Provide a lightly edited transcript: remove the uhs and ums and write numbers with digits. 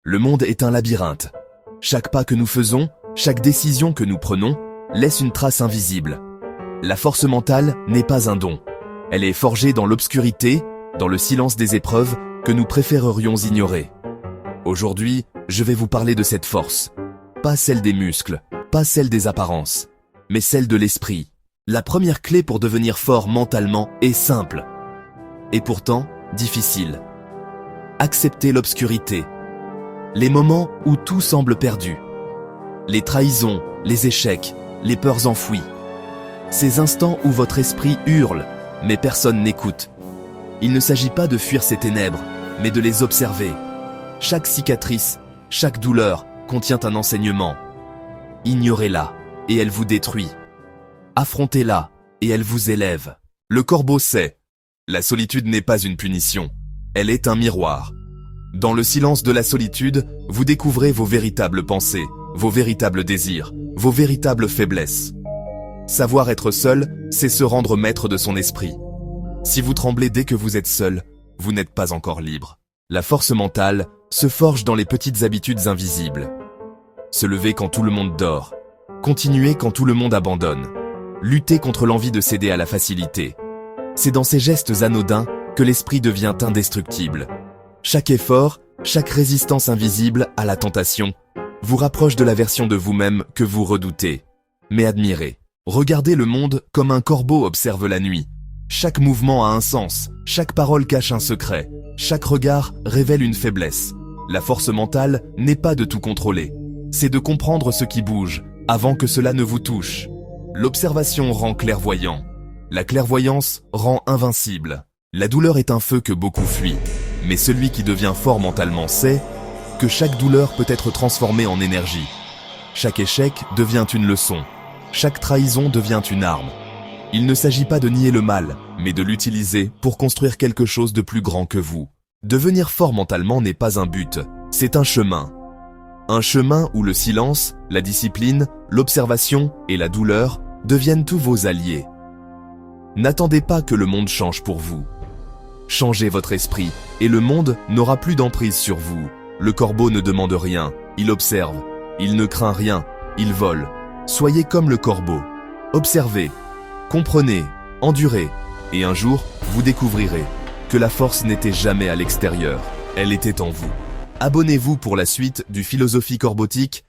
Le monde est un labyrinthe. Chaque pas que nous faisons, chaque décision que nous prenons, laisse une trace invisible. La force mentale n'est pas un don. Elle est forgée dans l'obscurité, dans le silence des épreuves que nous préférerions ignorer. Aujourd'hui, je vais vous parler de cette force. Pas celle des muscles, pas celle des apparences, mais celle de l'esprit. La première clé pour devenir fort mentalement est simple. Et pourtant, difficile. Accepter l'obscurité. Les moments où tout semble perdu. Les trahisons, les échecs, les peurs enfouies. Ces instants où votre esprit hurle, mais personne n'écoute. Il ne s'agit pas de fuir ces ténèbres, mais de les observer. Chaque cicatrice, chaque douleur contient un enseignement. Ignorez-la, et elle vous détruit. Affrontez-la, et elle vous élève. Le corbeau sait. La solitude n'est pas une punition, elle est un miroir. Dans le silence de la solitude, vous découvrez vos véritables pensées, vos véritables désirs, vos véritables faiblesses. Savoir être seul, c'est se rendre maître de son esprit. Si vous tremblez dès que vous êtes seul, vous n'êtes pas encore libre. La force mentale se forge dans les petites habitudes invisibles. Se lever quand tout le monde dort. Continuer quand tout le monde abandonne. Lutter contre l'envie de céder à la facilité. C'est dans ces gestes anodins que l'esprit devient indestructible. Chaque effort, chaque résistance invisible à la tentation, vous rapproche de la version de vous-même que vous redoutez. Mais admirez. Regardez le monde comme un corbeau observe la nuit. Chaque mouvement a un sens, chaque parole cache un secret, chaque regard révèle une faiblesse. La force mentale n'est pas de tout contrôler. C'est de comprendre ce qui bouge, avant que cela ne vous touche. L'observation rend clairvoyant. La clairvoyance rend invincible. La douleur est un feu que beaucoup fuient. Mais celui qui devient fort mentalement sait que chaque douleur peut être transformée en énergie. Chaque échec devient une leçon. Chaque trahison devient une arme. Il ne s'agit pas de nier le mal, mais de l'utiliser pour construire quelque chose de plus grand que vous. Devenir fort mentalement n'est pas un but, c'est un chemin. Un chemin où le silence, la discipline, l'observation et la douleur deviennent tous vos alliés. N'attendez pas que le monde change pour vous. Changez votre esprit et le monde n'aura plus d'emprise sur vous. Le corbeau ne demande rien, il observe. Il ne craint rien, il vole. Soyez comme le corbeau. Observez, comprenez, endurez. Et un jour, vous découvrirez que la force n'était jamais à l'extérieur, elle était en vous. Abonnez-vous pour la suite du Philosophie Corbotique